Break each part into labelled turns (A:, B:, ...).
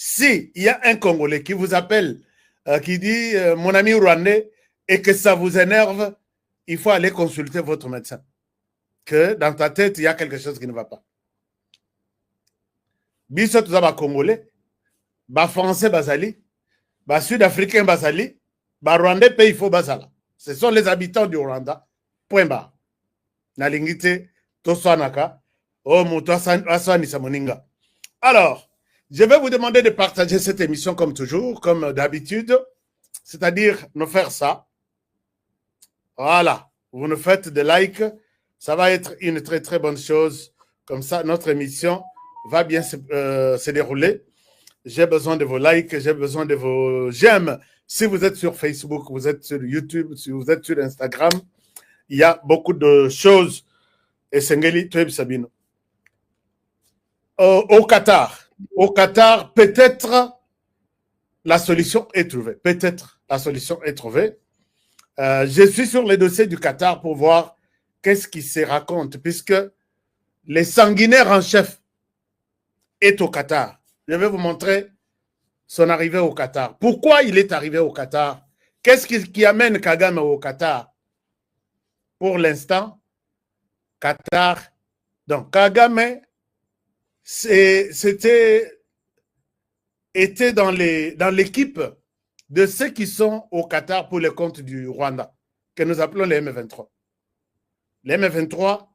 A: Si il y a un Congolais qui vous appelle, qui dit mon ami rwandais, et que ça vous énerve, il faut aller consulter votre médecin. Que dans ta tête, il y a quelque chose qui ne va pas. Biso tout ça, Congolais, Français, Bazali, Sud-Africain, Bazali, Rwandais, pays, il faut Bazala. Ce sont les habitants du Rwanda. Point barre. Nalingite, Toswanaka, Oh, Moutouasani Samoninga. Alors, je vais vous demander de partager cette émission comme toujours, comme d'habitude, c'est-à-dire nous faire ça. Voilà, vous nous faites des likes, ça va être une très très bonne chose. Comme ça, notre émission va bien se dérouler. J'ai besoin de vos likes, j'ai besoin de vos j'aime. Si vous êtes sur Facebook, vous êtes sur YouTube, si vous êtes sur Instagram, il y a beaucoup de choses. Et Sengeli, Toeb Sabino. Au Qatar, peut-être la solution est trouvée. Peut-être la solution est trouvée. Je suis sur les dossiers du Qatar pour voir qu'est-ce qui se raconte, puisque les sanguinaires en chef est au Qatar. Je vais vous montrer son arrivée au Qatar. Pourquoi il est arrivé au Qatar? Qu'est-ce qui amène Kagame au Qatar? Pour l'instant, Qatar. Donc, Kagame était dans l'équipe de ceux qui sont au Qatar pour le compte du Rwanda, que nous appelons les M23. Les M23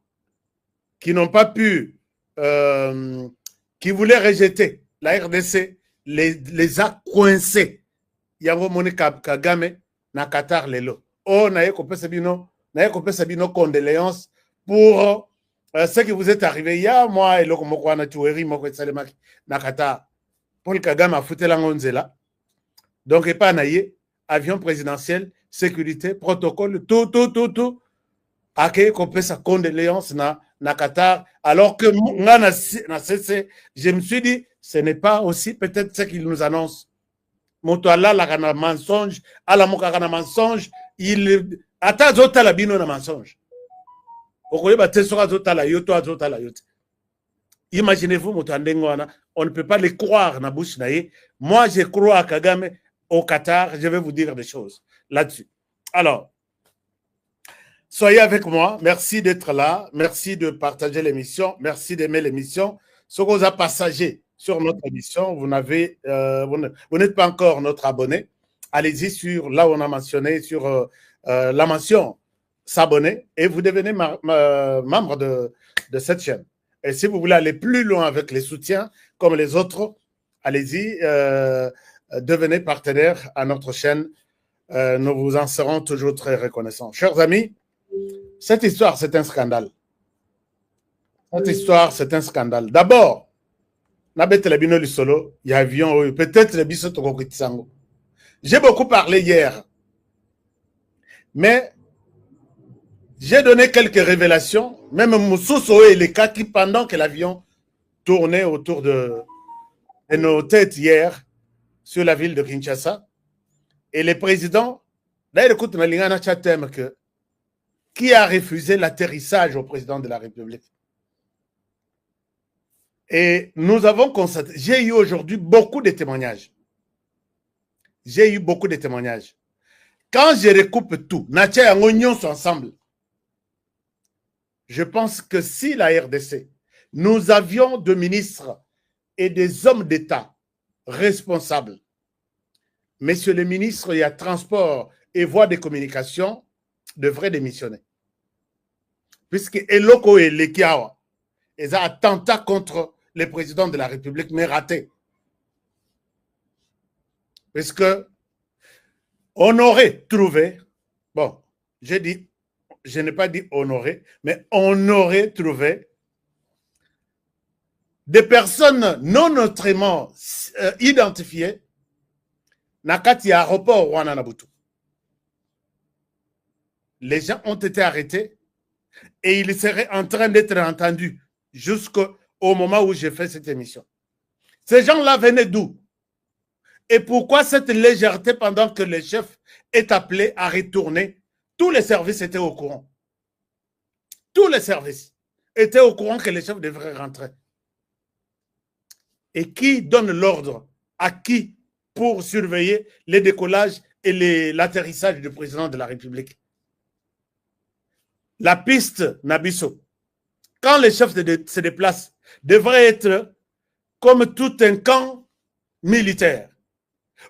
A: qui n'ont pas pu, qui voulaient rejeter la RDC, les a coincés. Yango moni Kagame na Qatar lelo. Oh, naye kopé sabino condoléances pour ce qui vous est arrivé. Il y a moi et le Komokwana Tueri, Moko Salemaki, na Qatar. Paul Kagame a foutu la ngonzela. Donc, et pas naïe, avion présidentiel, sécurité, protocole, tout. Ake kopé sa condoléance na Qatar. Alors que je me suis dit, ce n'est pas aussi peut-être ce qu'il nous annonce. Motoala la mensonge, ala mokana mensonge, il ata zota la bino na mensonge. Imaginez-vous, on ne peut pas les croire na bouche naïe. Moi, je crois à Kagame au Qatar. Je vais vous dire des choses là-dessus. Alors, soyez avec moi. Merci d'être là. Merci de partager l'émission. Merci d'aimer l'émission. Ce qu'on a partagé sur notre émission, vous n'êtes pas encore notre abonné. Allez-y sur là où on a mentionné, sur la mention s'abonner et vous devenez membre de cette chaîne. Et si vous voulez aller plus loin avec les soutiens, comme les autres, allez-y, devenez partenaire à notre chaîne. Nous vous en serons toujours très reconnaissants. Chers amis, cette histoire, c'est un scandale. Cette histoire, c'est un scandale. D'abord, il y a avion, peut-être le j'ai beaucoup parlé hier, mais j'ai donné quelques révélations, même Moussousso et les cas qui, pendant que l'avion tournait autour de nos têtes hier, sur la ville de Kinshasa, et le président, là, écoute, qui a refusé l'atterrissage au président de la République. Et nous avons constaté, j'ai eu aujourd'hui beaucoup de témoignages. Quand je recoupe tout, Natia et Ngognon sont ensemble. Je pense que si la RDC, nous avions des ministres et des hommes d'État responsables, Monsieur le ministre, il y a transport et voies de communication, devraient démissionner. Puisque Eloko et Lekiawa, ils ont attentat contre le président de la République, mais raté. Puisque on aurait trouvé, bon, j'ai dit, je n'ai pas dit honoré, mais on aurait trouvé des personnes non notamment identifiées Nakati aéroport Rwanda Nabutu. Les gens ont été arrêtés et ils seraient en train d'être entendus jusqu'au moment où j'ai fait cette émission. Ces gens-là venaient d'où? Et pourquoi cette légèreté pendant que le chef est appelé à retourner? Tous les services étaient au courant. Tous les services étaient au courant que le chef devrait rentrer. Et qui donne l'ordre acquis pour surveiller les décollages et l'atterrissage du président de la République. La piste Nabisso, quand les chefs se déplacent, devrait être comme tout un camp militaire,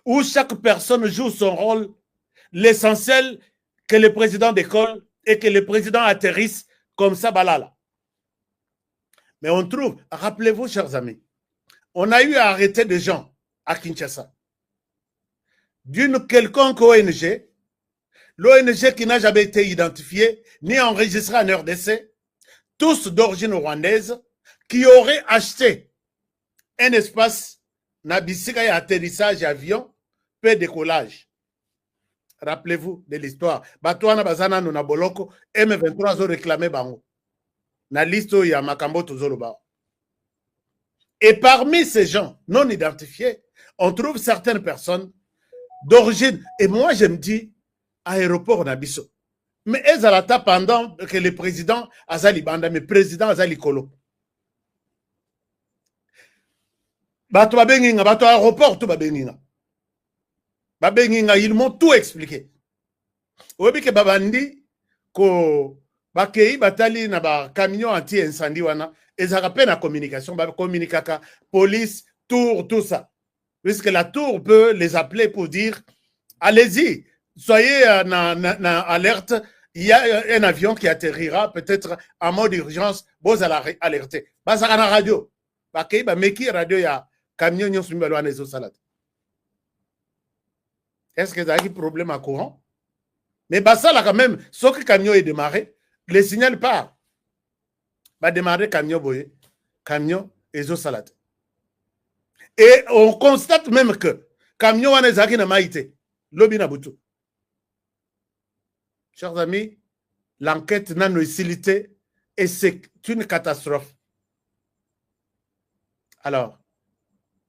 A: où chaque personne joue son rôle, l'essentiel que le président décolle et que le président atterrisse comme ça, balala. Mais on trouve, rappelez-vous, chers amis, on a eu à arrêter des gens à Kinshasa d'une quelconque ONG, l'ONG qui n'a jamais été identifiée ni enregistrée en RDC, tous d'origine rwandaise, qui auraient acheté un espace Nabisika et atterrissage avion, peu décollage. Rappelez-vous de l'histoire. Batouana Bazana Nuna Boloko, M23 ont réclamé Bango. Na liste où il y a Makambo Tozoloba. Et parmi ces gens non identifiés, on trouve certaines personnes d'origine. Et moi, je me dis, aéroport Nabiso. Mais Ezalata, pendant que le président Azali Banda, mais président Azali Kolo. Bato Babenginga, bato aéroport, tout Babenginga. Babenginga, ils m'ont tout expliqué. Obi ke babandi, ko bakei batali na ba camion anti-incendie wana, ezaka pe na communication, ba communicaka, police, tour, tout ça. Puisque la tour peut les appeler pour dire, allez-y, soyez na alerte, il y a un avion qui atterrira peut-être en mode urgence, vous allez alerter. Basaka na radio. Bakei ba meki radio ya camion nyon sumi balwa nezo salade. Est-ce que vous avez un problème à courant? Mais ça là quand même, sauf que le camion est démarré, le signal part. Va démarrer camion boye, camion et eau salade. Et on constate même que camion wana ezaki na maïté, lobi na butu. Chers amis, l'enquête n'a no utilité et c'est une catastrophe. Alors,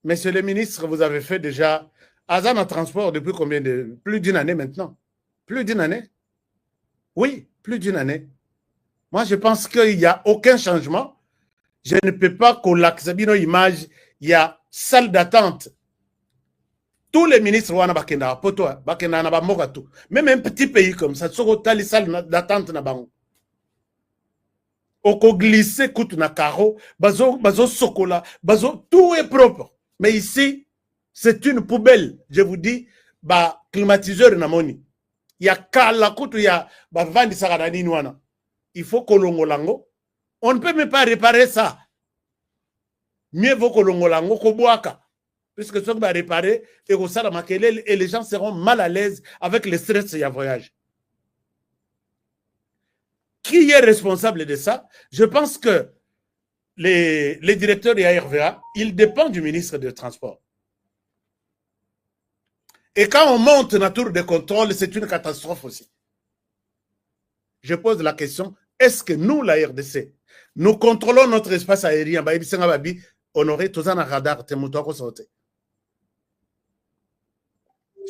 A: monsieur le ministre, vous avez fait déjà Azan en transport depuis combien de... Plus d'une année maintenant. Plus d'une année? Oui, plus d'une année. Moi, je pense qu'il n'y a aucun changement. Je ne peux pas collaxer nos images. Il y a salle d'attente. Tous les ministres, même un petit pays comme ça, il y a salle d'attente. Oko glisser kout na carreau, bazo sokola, tout est propre. Mais ici, c'est une poubelle, je vous dis, bah climatiseur na moni. Il y a kala kutu ya ba vandi sagadani nwana. Il faut kolongolango. On ne peut même pas réparer ça. Mieux vaut kolongolango koboaka. Puisque ça va réparer et les gens seront mal à l'aise avec le stress et le voyage. Qui est responsable de ça? Je pense que les directeurs de ARVA, ils dépendent du ministre des Transports. Et quand on monte la tour de contrôle, c'est une catastrophe aussi. Je pose la question, est-ce que nous, la RDC, nous contrôlons notre espace aérien? On aurait tous un radar.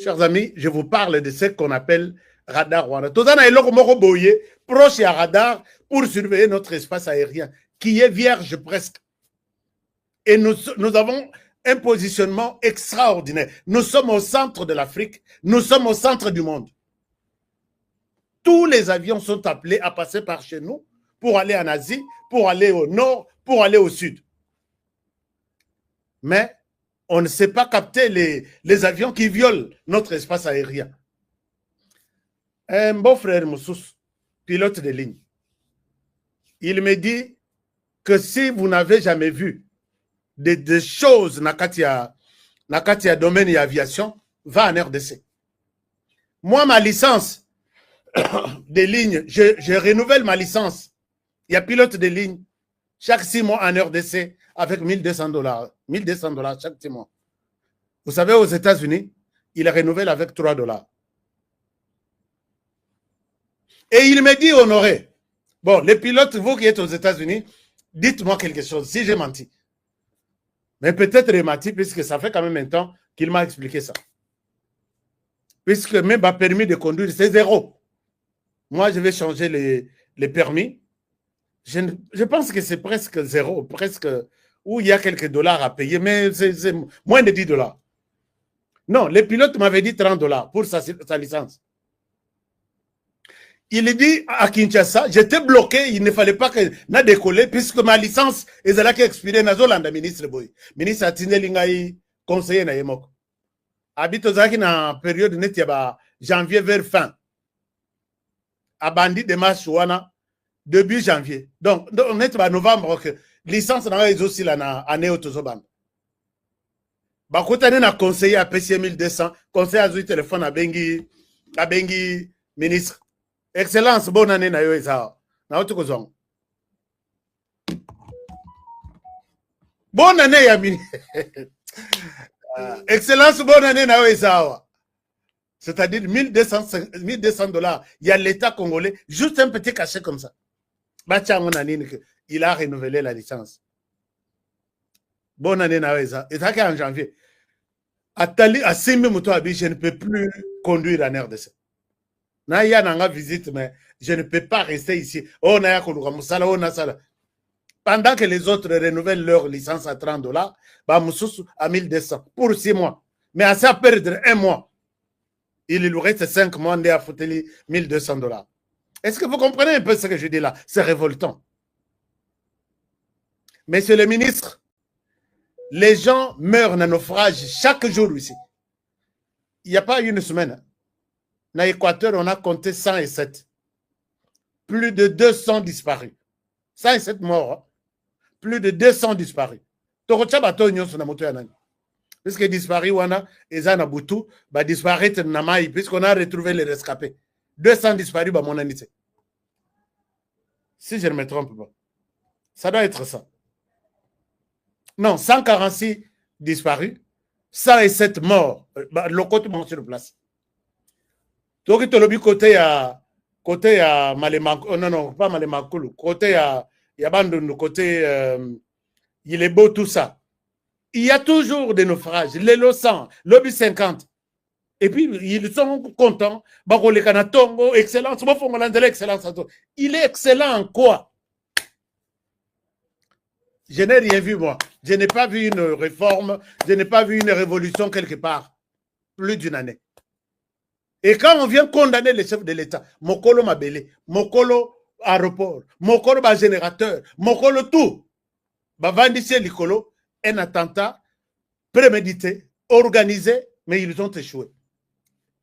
A: Chers amis, je vous parle de ce qu'on appelle radar Rwanda. Tous un proche à radar pour surveiller notre espace aérien, qui est vierge presque. Et nous avons un positionnement extraordinaire. Nous sommes au centre de l'Afrique, nous sommes au centre du monde. Tous les avions sont appelés à passer par chez nous pour aller en Asie, pour aller au nord, pour aller au sud. Mais on ne sait pas capter les avions qui violent notre espace aérien. Un beau frère Moussous, pilote de ligne, il me dit que si vous n'avez jamais vu des choses Nakatia domaine et aviation, va en RDC. Moi, ma licence de ligne, je renouvelle ma licence. Il y a pilote de ligne chaque 6 mois en RDC avec $1,200. $1,200 chaque 6 mois. Vous savez, aux États-Unis, il renouvelle avec $3. Et il me dit, Honoré, bon, les pilotes, vous qui êtes aux États-Unis, dites-moi quelque chose, si j'ai menti. Mais peut-être j'ai menti, puisque ça fait quand même un temps qu'il m'a expliqué ça. Puisque même ma permis de conduire, c'est 0. Moi, je vais changer les permis. Je pense que c'est presque 0, presque, où il y a quelques dollars à payer, mais c'est moins de $10. Non, le pilote m'avait dit 30 $ pour sa licence. Il dit à Kinshasa, j'étais bloqué, il ne fallait pas que je décolle, puisque ma licence est là qui expirée dans le ministre Boy. Ministre Atineli Ngai, conseiller na yemoko. Habite na période net janvier vers fin. Abandi démarche wana début janvier. Donc on est en novembre que licence na aussi là na année autozoban. Bakotane na conseiller à PC 1200, conseiller a téléphone à Bengi ministre. Excellence, bonne année na yo eza. Na otu kozong. Bonne année ya mini. Excellence, bonne année na yo eza. C'est-à-dire 1200 $. Il y a l'État congolais, juste un petit cachet comme ça. Il a renouvelé la licence. Bonne année na yo eza. Et ça en janvier. À Simbi Moutoabi, je ne peux plus conduire en RDC. Na ya nanga visite, mais je ne peux pas rester ici. Oh, na ya koluka musala, oh na sala. Pendant que les autres renouvellent leur licence à 30 $, bah Moussous à 1200 pour 6 mois. Mais à ça perdre 1 mois, il lui reste 5 mois à foutre 1200 $. Est-ce que vous comprenez un peu ce que je dis là? C'est révoltant. Monsieur le ministre, les gens meurent en naufrage chaque jour ici. Il n'y a pas une semaine. Dans l'Équateur, on a compté 107. Plus de 200 disparus. 107 morts. Plus de 200 disparus. Puisque disparu, puisqu'on a retrouvé les rescapés. 200 disparus, mon année. Si je ne me trompe pas. Ça doit être ça. Non, 146 disparus, 107 morts. Le côté sur place. Donc, côté à Malemakoulou, non, pas Malemakoulou, côté à Yabandounou, côté il est beau tout ça. Il y a toujours des naufrages, les Lossans, lobby 50. Et puis, ils sont contents. Excellence, excellence. Il est excellent en quoi? Je n'ai rien vu, moi. Je n'ai pas vu une réforme, je n'ai pas vu une révolution quelque part. Plus d'une année. Et quand on vient condamner les chefs de l'État, Mokolo Mabele, Mokolo aéroport, Mokolo générateur, Mokolo tout, Bavandissé Likolo, un attentat prémédité, organisé, mais ils ont échoué.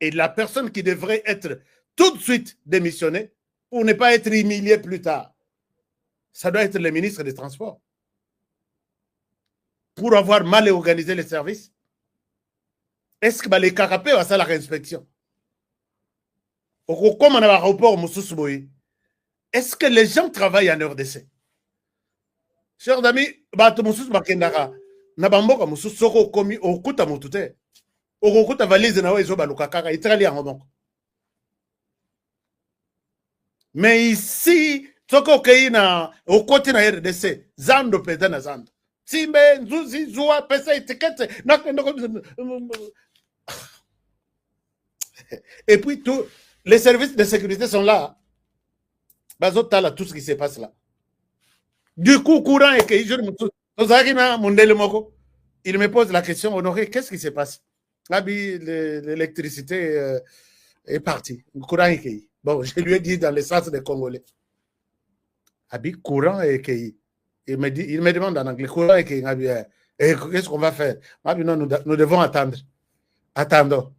A: Et la personne qui devrait être tout de suite démissionnée pour ne pas être humiliée plus tard, ça doit être le ministre des Transports. Pour avoir mal organisé les services. Est-ce que les carapés ont ça la réinspection? Comme on a l'aéroport Moussoussouboui, est-ce que les gens travaillent en RDC? Chers amis, Bato Moussous Bakendara, Nabamboka Moussous Soko Komi, Okuta Moutute, Okuta valise na wezo balukakaka, Italie en Robon. Mais ici, Soko Keina, au côté na RDC, Zando Pétana Zando. Simbe, Nzuzi, Zoua, Pesa, étiquette, et puis tout. Les services de sécurité sont là. Bazota là, tout ce qui se passe là. Du coup, courant et que il me pose la question, Honoré, qu'est-ce qui se passe? L'électricité est partie. Courant et que bon, je lui ai dit dans le sens des Congolais. Abi courant et que il me demande en anglais, courant et que qu'est-ce qu'on va faire? Non, nous devons attendre. Attendons.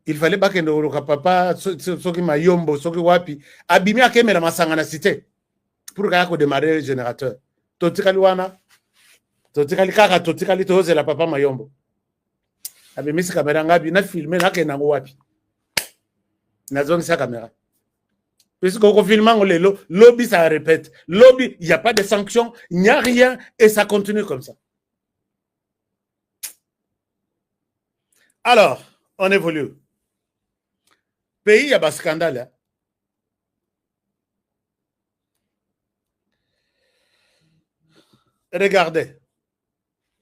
A: Il fallait pas que nous papa soki mayombo soki wapi abimi akemela masanga na cité pour kaya démarrer le générateur. Totikali wana totikali kaka totikali toze la papa mayombo. Abimi si caméra ngabi na filmer na kena wapi. Na zone sa caméra. Puisque au filmant le lobby ça répète. Lobby, il n'y a pas de sanctions, il n'y a rien et ça continue comme ça. Alors, on évolue. Pays, il y a un scandale. Hein? Regardez.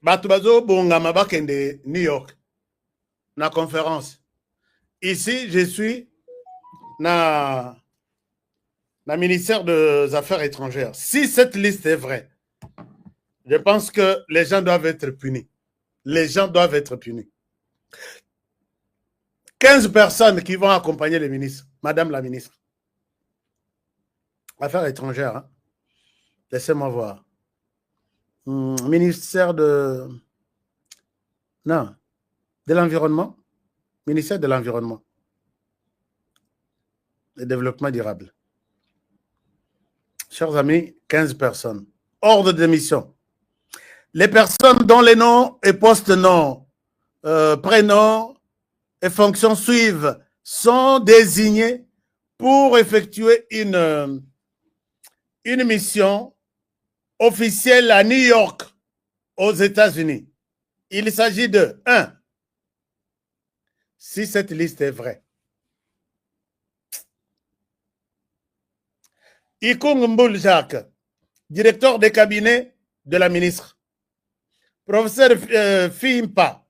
A: Batubazo Bongama Bakende, New York. Na conférence. Ici, je suis na ministère des Affaires étrangères. Si cette liste est vraie, je pense que les gens doivent être punis. Les gens doivent être punis. 15 personnes qui vont accompagner le ministre, Madame la ministre. Affaires étrangères, hein? Laissez-moi voir. Ministère de... Non, de l'environnement. Ministère de l'environnement. Et développement durable. Chers amis, 15 personnes. Ordre de mission. Les personnes dont les noms et postes-noms, prénoms et fonctions suivent sont désignées pour effectuer une mission officielle à New York, aux États-Unis. Il s'agit de 1. Si cette liste est vraie. Ikung Mboul Jacques, directeur de cabinet de la ministre. Professeur Fimpa,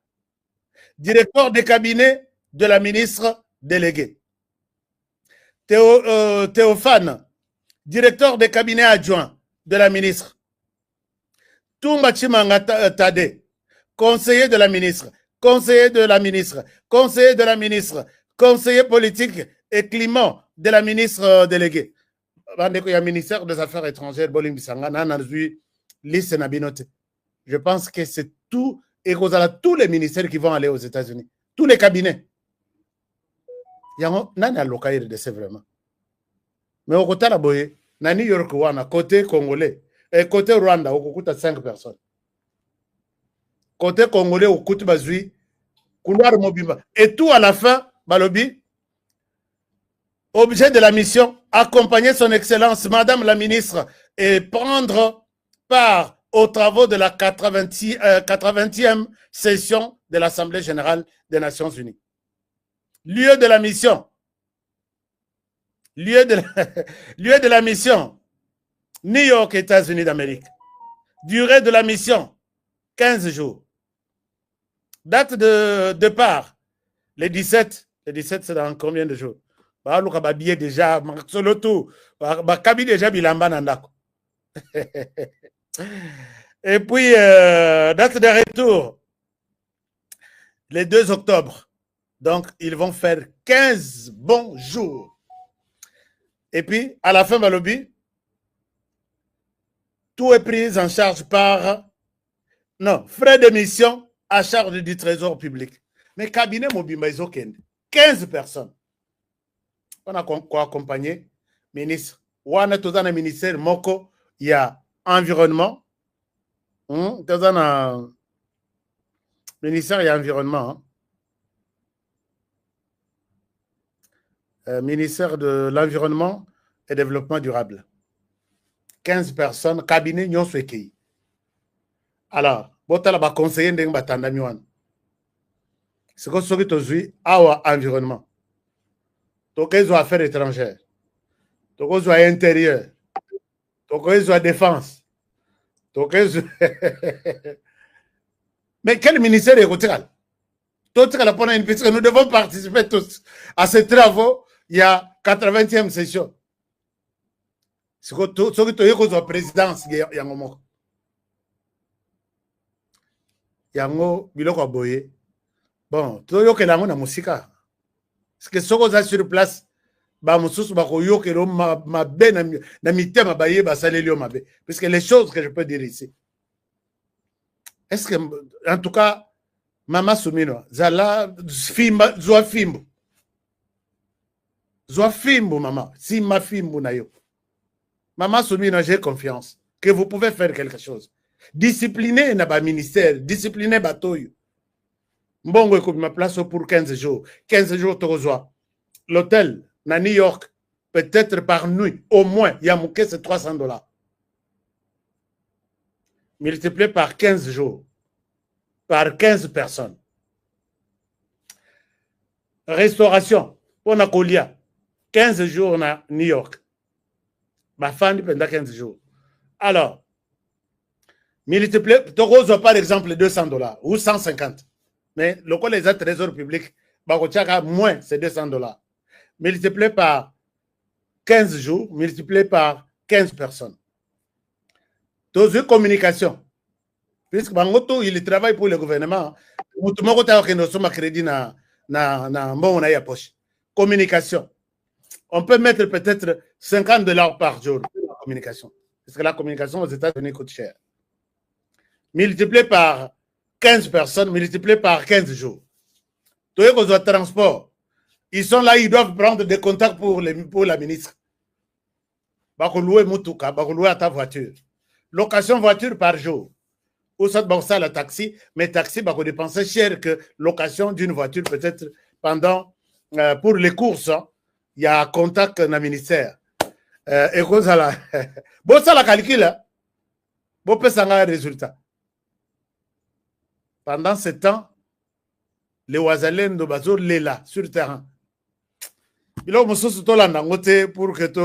A: directeur de cabinet de la ministre déléguée. Théophane, directeur de cabinet adjoint de la ministre. Toumba Chimanga Tade, conseiller de la ministre, conseiller de la ministre, conseiller de la ministre, conseiller politique et climat de la ministre déléguée. Il y a le ministère des Affaires étrangères, je pense que c'est tout, et tous les ministères qui vont aller aux États-Unis, tous les cabinets. Il y a un local de c'est vraiment. Mais au côté de la New York, côté congolais, et côté Rwanda, on coûte 5 personnes. Côté congolais, on coûte bazui, couloir mobile. Et tout à la fin, Balobi, objet de la mission, accompagner son Excellence, Madame la Ministre, et prendre part aux travaux de la 80e session de l'Assemblée générale des Nations unies. Lieu de la mission. Lieu de la mission. New York, États-Unis d'Amérique. Durée de la mission, 15 jours. Date de départ, le 17. Le 17, c'est dans combien de jours? Déjà, solo tout. Déjà, bilamba nandako. Et puis, date de retour, le 2 octobre. Donc, ils vont faire 15 bons jours. Et puis, à la fin, Balobi, tout est pris en charge par... Non, frais de mission à charge du trésor public. Mais cabinet Mobimba, ils ont 15 personnes. On a accompagné ministre. On a tout un ministère, Moko, il y a environnement. Ministère, il y a environnement. Ministère de l'Environnement et Développement durable. 15 personnes, cabinet Nyon Swekei. Alors, botala ba conseiller ndeng batanda miwan. C'est que ce que tu as awa environnement. Tokezo affaires étrangères. Tokezo intérieur. Tokezo défense. Tokezo. Mais quel ministère est côté? Nous devons participer tous à ces travaux. Il y a 80e session. C'est que tu as la présidence. Yango biloko boye. Bon, tu as que la musika. Parce que ce qu'on a sur place, puisque les choses que je peux dire ici. Est-ce que, en tout cas, Mama Soumino, Zala, Fimba, Zoa Fimbo. Zoa Fimbo, maman. Si ma Fimbo na yo. Mama Soumino, j'ai confiance que vous pouvez faire quelque chose. Discipliner na ministère, discipliner batoyo. Mbongo écoute ma place pour 15 jours. 15 jours, Togozoa. L'hôtel, na New York, peut-être par nuit, au moins, il y a mouké, c'est $300. Multiplié par 15 jours. Par 15 personnes. Restauration, on a Kolia, 15 jours à New York. Ma femme pendant 15 jours. Alors, multiplié, tu par exemple $200 ou 150. Mais le cas des trésors publics, moins c'est $200. Multiplié par 15 jours, multiplié par 15 personnes. Dans une communication, puisque Bangoto, il travaille pour le gouvernement, Communication. On peut mettre peut-être $50 par jour pour la communication. Parce que la communication aux États-Unis coûte cher. Multiplié par 15 personnes, multiplié par 15 jours. Tous les autres transports, ils sont là, ils doivent prendre des contacts pour la ministre. Bako louer mutuka, bako louer à ta voiture. Location voiture par jour. Ou ça, ça la taxi, mais taxi, bako dépenser cher que location d'une voiture peut-être pendant, pour les courses, hein, il y a contact dans le ministère. Et quoi ça là? Bon, ça la calcule, bon, peut s'en avoir un résultat. Pendant ce temps, les Ouazalènes de Bazour, les là, sur le terrain. Il a aussi tout là, pour que tu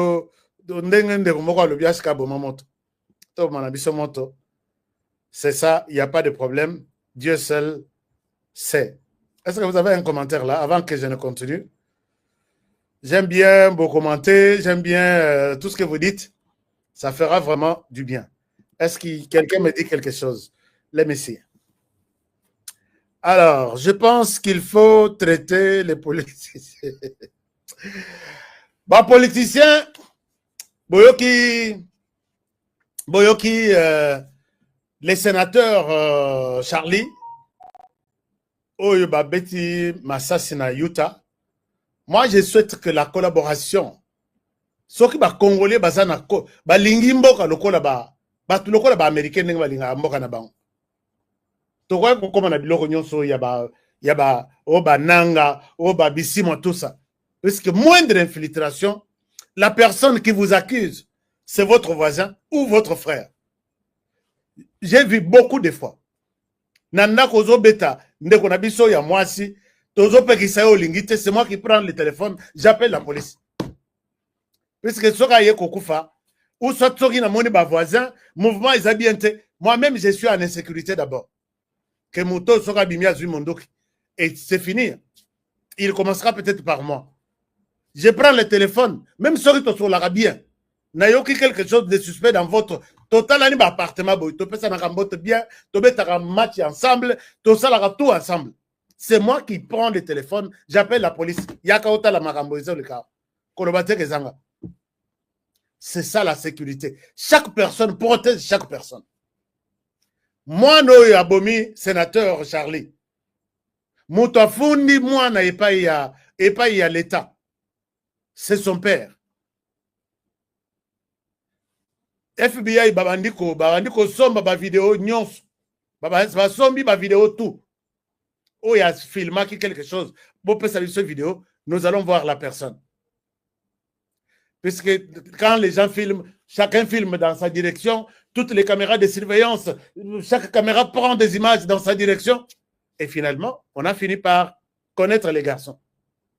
A: c'est ça, il n'y a pas de problème. Dieu seul sait. Est-ce que vous avez un commentaire là, avant que je ne continue? J'aime bien vos commentaires, j'aime bien tout ce que vous dites. Ça fera vraiment du bien. Est-ce que quelqu'un me dit quelque chose? Les messieurs. Alors, je pense qu'il faut traiter les politiciens. Bah, politiciens, Boyoki, les sénateurs Charlie, Oyoba Betty Massasina Utah. Moi, je souhaite que la collaboration, ce qui va Congolais, bazana ko, ba lingimboka lokola ba américain n'enga linga mboka na bango. Tokwa ko koma na biloko nyonso ya ba oba nanga, oba bisimo tout ça. Parce que moindre infiltration, la personne qui vous accuse, c'est votre voisin ou votre frère. J'ai vu beaucoup de fois. Nanda kozo beta, ndeko na biso ya mwasi, tozo pekisa yo lingite, c'est moi qui prends le téléphone, j'appelle la police. Puisque soka ye kokufa, ou soit soki na moni ba voisin, mouvement is bien te. Moi-même, je suis en insécurité d'abord. Que moto soka bimia zui mondoki. Et c'est fini. Il commencera peut-être par moi. Je prends le téléphone, même si tu la bien. Nayoki quelque chose de suspect dans votre total appartement, tu peux ça bien, tu peux un match ensemble, tout ça tout ensemble. C'est moi qui prends le téléphone, j'appelle la police. Yakaota la maramboise le cas. C'est ça la sécurité. Chaque personne protège chaque personne. Moi, no abomi sénateur Charlie. Moutafundi moi na pas y a l'État. C'est son père. FBI babandiko somba ba vidéo nyonso. Ba sombi ba vidéo tout. Oh, il y a filmé quelque chose. Bon, peut saluer cette vidéo, nous allons voir la personne. Puisque quand les gens filment, chacun filme dans sa direction, toutes les caméras de surveillance, chaque caméra prend des images dans sa direction. Et finalement, on a fini par connaître les garçons.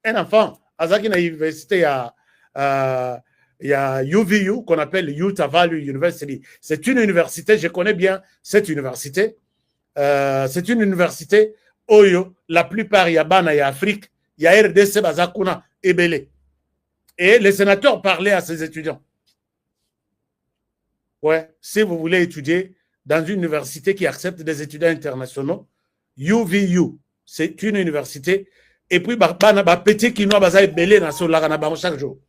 A: Un enfant, à Zakina Université, il y a UVU, qu'on appelle Utah Valley University. C'est une université, je connais bien cette université. C'est une université Oyo, la plupart, il y a Bana, il y a Afrique, il y a RDC, Bazakuna et Belé. Et les sénateurs parlaient à ces étudiants. Ouais, si vous voulez étudier dans une université qui accepte des étudiants internationaux, UVU, c'est une université. Et puis, petit qui nous Belé dans chaque jour.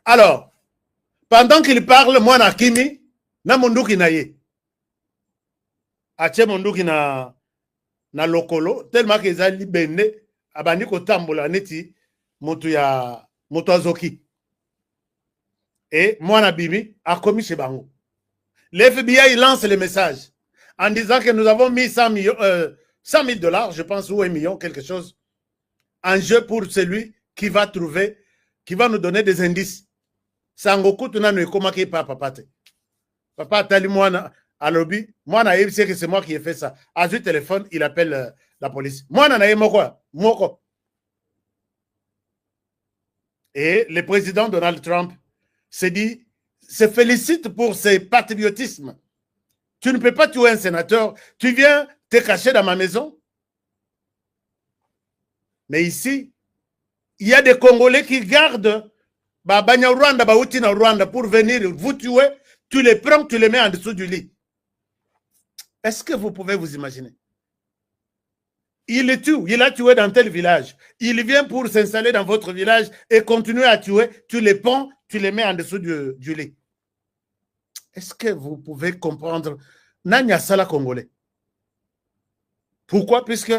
A: Alors, pendant qu'il parle, moi, Nakimi, na monduki na ye. Ache monduki na lokolo, tellement qu'ils ont libéré, abandi ko tambola neti, moto azoki. Et moi, Nabimi, a commis chez Bango. L'FBI lance le message en disant que nous avons mis 100 000 $, je pense, ou 1 million, quelque chose, en jeu pour celui qui va trouver, qui va nous donner des indices. Sangoku, tu n'as pas qui papa. Papa, tali moi à lobby. Moi, je sais que c'est moi qui ai fait ça. À ce téléphone, il appelle la police. Moi, je Moko. Et le président Donald Trump se félicite pour ses patriotismes. Tu ne peux pas tuer un sénateur. Tu viens te cacher dans ma maison. Mais ici, il y a des Congolais qui gardent Rwanda pour venir vous tuer. Tu les prends, tu les mets en dessous du lit. Est-ce que vous pouvez vous imaginer? Il le tue, il a tué dans tel village. Il vient pour s'installer dans votre village et continuer à tuer. Tu les pends, tu les mets en dessous du lit. Est-ce que vous pouvez comprendre Nanya Sala Congolais? Pourquoi? Puisque,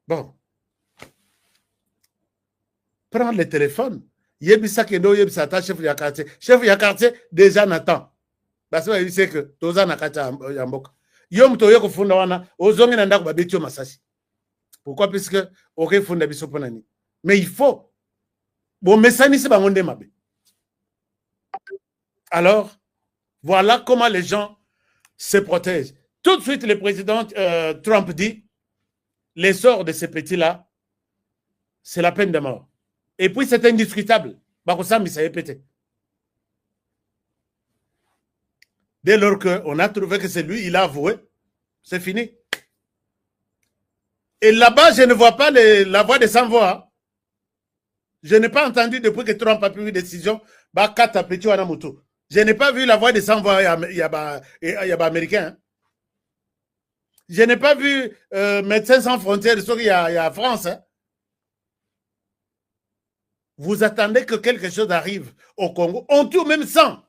A: bon, prends le téléphone. Yebisa Kendo, Yebisa ta chef de quartier. Chef de quartier, déjà n'attend. Parce que c'est que Toza Nakata Yamboka. Yom Toyo Funda Wana, Ozongi Nanda Babetio Masashi. Pourquoi? Puisque Ore Funda Bisoponani. Mais il faut. Bon, mais ça n'est pas mon démabé. Alors, voilà comment les gens se protègent. Tout de suite, le président Trump dit l'essor de ces petits-là, c'est la peine de mort. Et puis, c'est indiscutable. Dès lors qu'on a trouvé que c'est lui, il a avoué, c'est fini. Et là-bas, je ne vois pas la voix de sans-voix. Je n'ai pas entendu depuis que Trump a pris une décision, je n'ai pas vu la voix de sans-voix américain. Je n'ai pas vu Médecins sans frontières, il y a France. Hein. Vous attendez que quelque chose arrive au Congo. On tue même 100.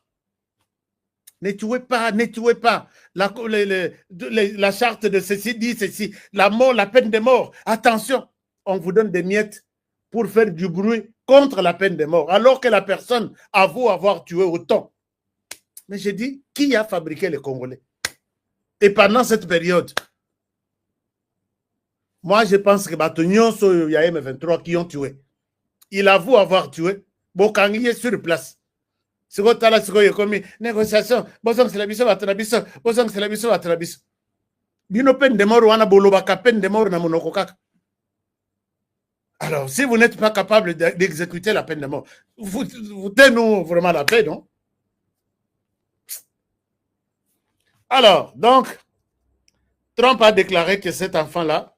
A: Ne tuez pas, ne tuez pas. La charte de ceci dit ceci. La mort, la peine de mort. Attention, on vous donne des miettes pour faire du bruit contre la peine de mort, alors que la personne avoue avoir tué autant. Mais j'ai dit, qui a fabriqué les Congolais? Et pendant cette période, moi je pense que il y a M23 qui ont tué. Il avoue avoir tué. Bokangi est sur place. C'est quoi là, c'est quoi comme négociation. Bosang c'est la biso batanabiso. Bosang c'est la biso batanabiso. Bino peine de mort wana bolobaka peine de mort na monoko kaka. Alors, si vous n'êtes pas capable d'exécuter la peine de mort, vous tenez-nous vraiment la paix, non? Alors, donc, Trump a déclaré que cet enfant-là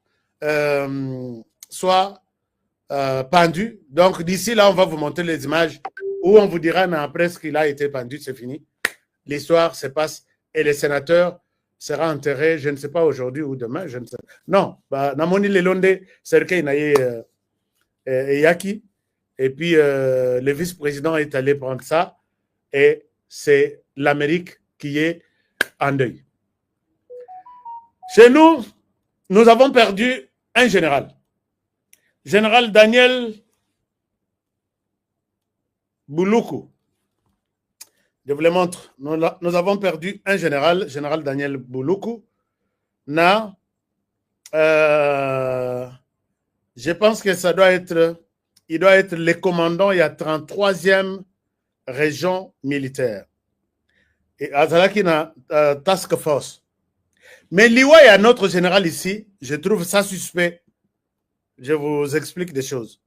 A: soit pendu. Donc, d'ici là, on va vous montrer les images où on vous dira après ce qu'il a été pendu, c'est fini. L'histoire se passe et le sénateur sera enterré, je ne sais pas aujourd'hui ou demain, je ne sais pas. Non, Namoni Lelonde, Serkei Naye Yaki, et puis le vice-président est allé prendre ça, et c'est l'Amérique qui est en deuil. Chez nous, nous avons perdu un général. Général Daniel Bouloukou. Je vous le montre. Nous avons perdu un général, général Daniel Bouloukou. Je pense que ça doit être, il doit être le commandant, il y a 33e région militaire. Et Azalaki na task force. Mais Liwa, il y a notre général ici, je trouve ça suspect. Je vous explique des choses.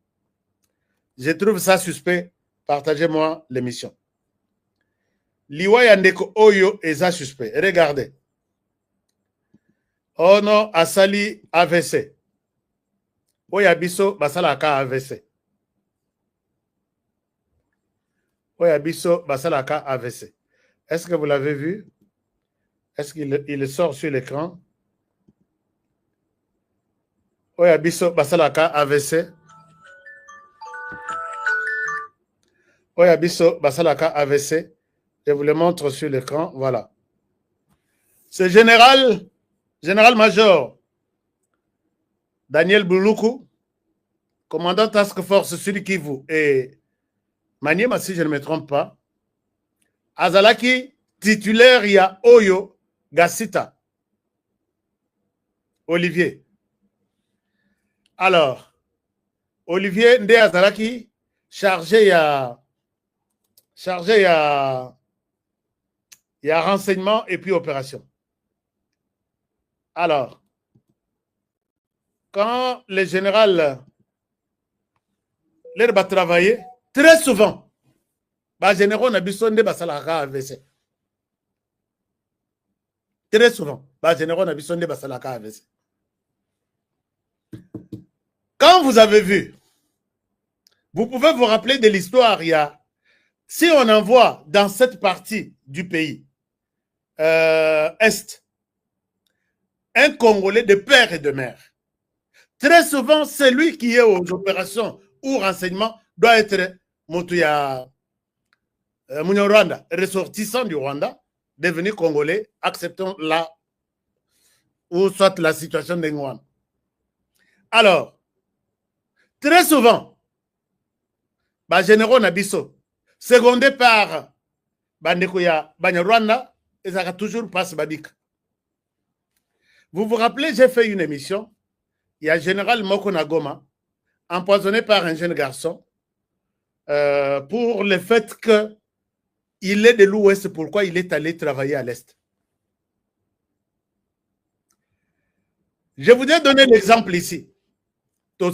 A: Je trouve ça suspect. Partagez-moi l'émission. Liwa Yandeko Oyo est ça suspect. Regardez. Oh non, Asali AVC. Oyabiso Basalaka AVC. Oyabiso Basalaka AVC. Est-ce que vous l'avez vu? Est-ce qu'il sort sur l'écran? Oyabiso Basalaka AVC. Oyabiso Basalaka AVC. Je vous le montre sur l'écran. Voilà. Ce général-major Daniel Bouloukou, commandant task force Sud Kivu et Maniema, si je ne me trompe pas, Azalaki, titulaire, il y a Oyo Gassita. Olivier. Alors, Olivier Nde Azalaki, chargé à renseignement et puis opération. Alors, quand le général va travailler, très souvent, les généraux n'ont pas de basalaka AVC. Très souvent, les généraux n'ont pas de basalaka AVC. Quand vous avez vu, vous pouvez vous rappeler de l'histoire, si on envoie dans cette partie du pays, Est, un Congolais de père et de mère. Très souvent, celui qui est aux opérations ou renseignements doit être Moutouya Rwanda, ressortissant du Rwanda, devenu Congolais, acceptant la ou soit la situation d'Engouan. Alors, très souvent, bah, généraux Nabiso, secondé par Bandekuya Banyarwanda, et ça a toujours passé Badik. Vous vous rappelez, j'ai fait une émission, il y a général Moko Nagoma, empoisonné par un jeune garçon, pour le fait qu'il est de l'Ouest, pourquoi il est allé travailler à l'Est. Je vous ai donné l'exemple ici. Dans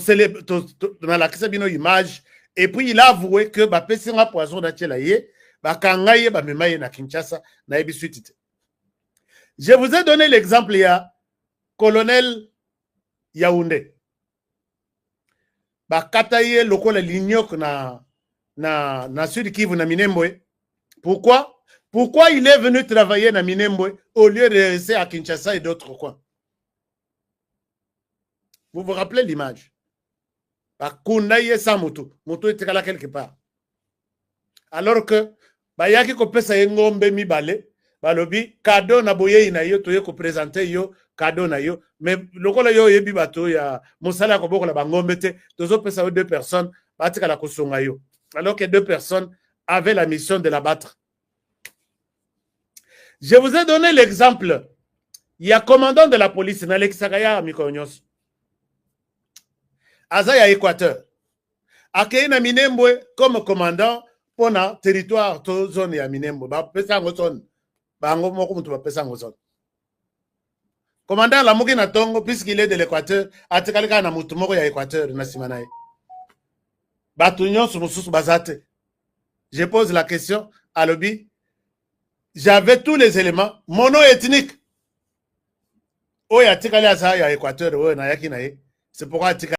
A: la image, et puis il a avoué que bah pesinga poison d'Achelaye, bah kangaye bah memaye na Kinshasa na ebisuitite. Je vous ai donné l'exemple, il y a colonel Yaoundé. Bah kataye lokola lignok na Sud Kivu na Minembwe. Pourquoi? Pourquoi il est venu travailler na Minembwe au lieu de rester à Kinshasa et d'autres coins? Vous vous rappelez l'image? Bakundaye sa moto était là quelque part. Alors que bayaki ko pesa ngombe mibale balobi cadeau na boye na yo toye ko présenter yo cadeau na yo, mais lokola yo yebi bato ya mosala ko bokola bangombe te tozo pesa deux personnes batika la kosonga yo, alors que deux personnes avaient la mission de l'abattre. Je vous ai donné l'exemple. Il y a commandant de la police na Lexagaya Mikonyos. Azaya Équateur. Akei na Minembwe comme commandant pour na territoire to zone ya Minembwe. Ba pesa ngozone. Bango moko mutu ba pesa ngozone. Commandant la muki na tongo puisqu'il est de l'Équateur, atikalika na mutu moko ya Équateur na simanaye. Batu nyonso mususu bazate. Je pose la question à Lobi. J'avais tous les éléments mono-ethniques. Oya atikali asa ya Équateur, oya na yaki na ye. C'est pourquoi atikali